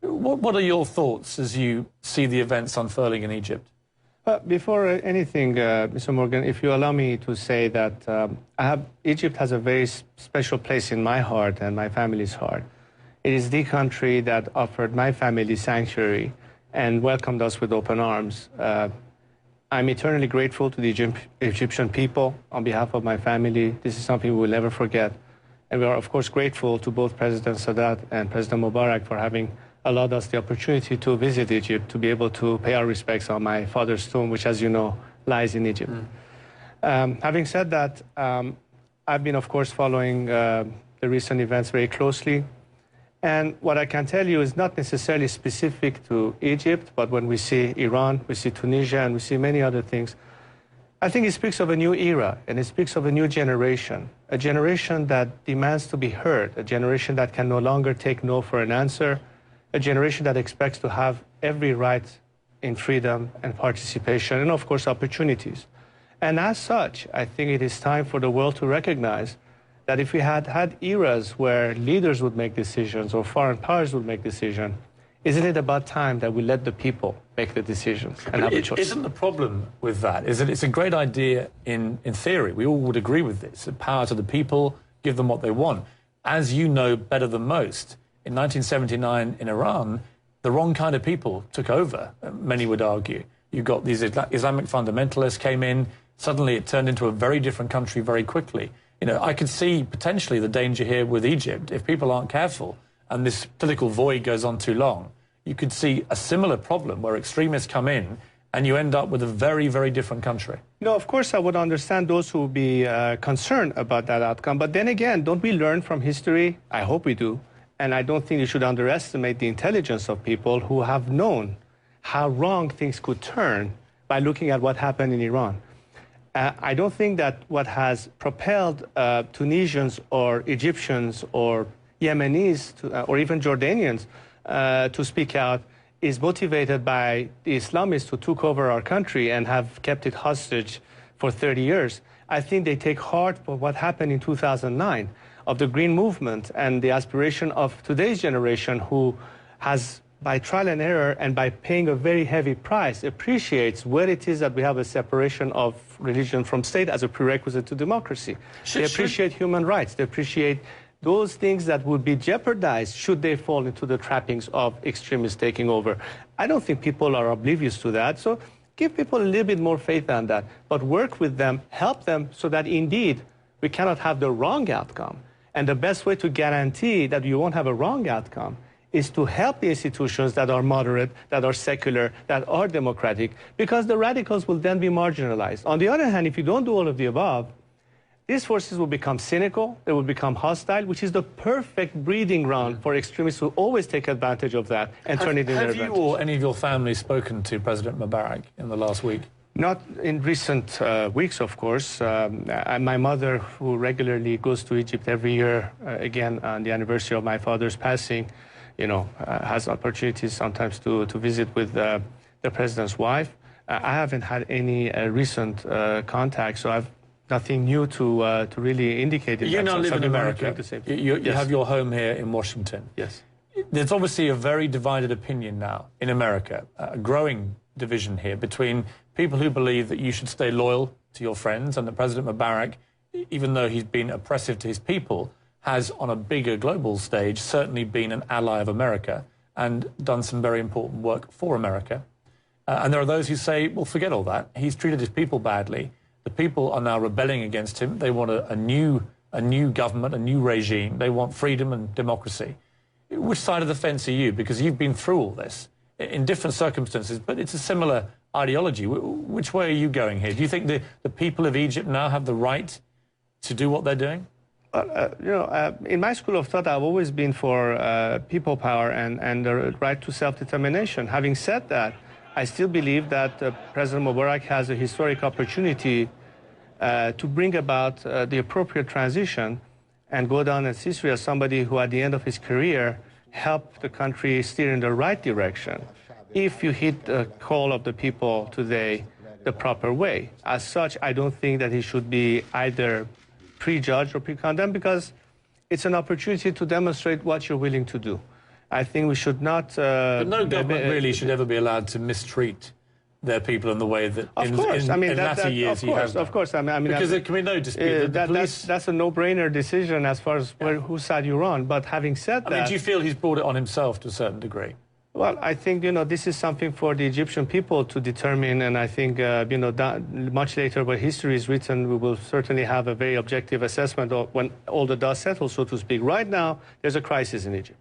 What are your thoughts as you see the events unfurling in Egypt? Before anything, Mr. Morgan, if you allow me to say that Egypt has a very special place in my heart and my family's heart. It is the country that offered my family sanctuary and welcomed us with open arms. I'm eternally grateful to the Egyptian people on behalf of my family. This is something we will never forget. And we are, of course, grateful to both President Sadat and President Mubarak for having allowed us the opportunity to visit Egypt, to be able to pay our respects on my father's tomb, which, as you know, lies in Egypt. Having said that, I've been, of course, following the recent events very closely. And what I can tell you is not necessarily specific to Egypt, but when we see Iran, we see Tunisia, and we see many other things, I think it speaks of a new era, and it speaks of a new generation, a generation that demands to be heard, a generation that can no longer take no for an answer, a generation that expects to have every right in freedom and participation, and of course opportunities. And as such, I think it is time for the world to recognize that if we had had eras where leaders would make decisions or foreign powers would make decisions, isn't it about time that we let the people make the decisions and have a choice? Isn't the problem with that is that it's a great idea in theory. We all would agree with this. Power to the people, give them what they want. As you know better than most, in 1979 in Iran, the wrong kind of people took over, many would argue. You got these Islamic fundamentalists came in, suddenly it turned into a very different country very quickly. You know, I could see potentially the danger here with Egypt. If people aren't careful and this political void goes on too long, you could see a similar problem where extremists come in and you end up with a very, very different country. No, of course I would understand those who would be concerned about that outcome. But then again, don't we learn from history? I hope we do. And I don't think you should underestimate the intelligence of people who have known how wrong things could turn by looking at what happened in Iran. I don't think that what has propelled Tunisians or Egyptians or Yemenis or even Jordanians to speak out is motivated by the Islamists who took over our country and have kept it hostage for 30 years. I think they take heart for what happened in 2009 of the Green Movement and the aspiration of today's generation who has, by trial and error and by paying a very heavy price, appreciates what it is that we have a separation of religion from state as a prerequisite to democracy. They appreciate human rights. They appreciate those things that would be jeopardized should they fall into the trappings of extremists taking over. I don't think people are oblivious to that. So give people a little bit more faith on that, but work with them, help them so that indeed we cannot have the wrong outcome. And the best way to guarantee that you won't have a wrong outcome is to help the institutions that are moderate, that are secular, that are democratic, because the radicals will then be marginalized. On the other hand, if you don't do all of the above, these forces will become cynical, they will become hostile, which is the perfect breeding ground for extremists who always take advantage of that and turn it into their advantage. Have you or any of your family spoken to President Mubarak in the last week? Not in recent weeks, of course. My mother, who regularly goes to Egypt every year, again on the anniversary of my father's passing, you know, has opportunities sometimes to visit with the president's wife. I haven't had any recent contact, so I've nothing new to really indicate. You now live in America. You have your home here in Washington. Yes. There's obviously a very divided opinion now in America, a growing division here between people who believe that you should stay loyal to your friends and that President Mubarak, even though he's been oppressive to his people, has on a bigger global stage certainly been an ally of America and done some very important work for America. And there are those who say, well, forget all that. He's treated his people badly. The people are now rebelling against him. They want a new government, a new regime. They want freedom and democracy. Which side of the fence are you? Because you've been through all this in different circumstances, but it's a similar ideology. Which way are you going here? Do you think the people of Egypt now have the right to do what they're doing? In my school of thought, I've always been for people power and the right to self-determination. Having said that, I still believe that President Mubarak has a historic opportunity to bring about the appropriate transition and go down as history as somebody who, at the end of his career, helped the country steer in the right direction if you hit the call of the people today the proper way. As such, I don't think that he should be either prejudged or pre-condemned, because it's an opportunity to demonstrate what you're willing to do. I think we should not... but no government really should ever be allowed to mistreat their people in the way that in latter years he has done. Of course. Because there can be no dispute that the police... That's a no-brainer decision as far as whose side you're on. But having said that... do you feel he's brought it on himself to a certain degree? Well, I think, this is something for the Egyptian people to determine, and I think, that much later when history is written, we will certainly have a very objective assessment of when all the dust settles, so to speak. Right now, there's a crisis in Egypt.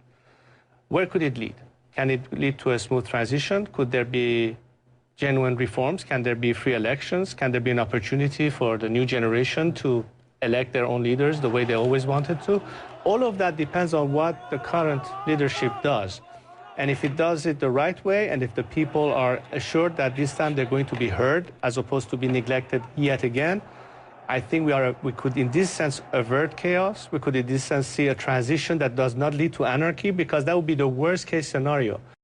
Where could it lead? Can it lead to a smooth transition? Could there be genuine reforms? Can there be free elections? Can there be an opportunity for the new generation to elect their own leaders the way they always wanted to? All of that depends on what the current leadership does. And if it does it the right way, and if the people are assured that this time they're going to be heard as opposed to be neglected yet again, I think we could, in this sense, avert chaos. We could, in this sense, see a transition that does not lead to anarchy, because that would be the worst-case scenario.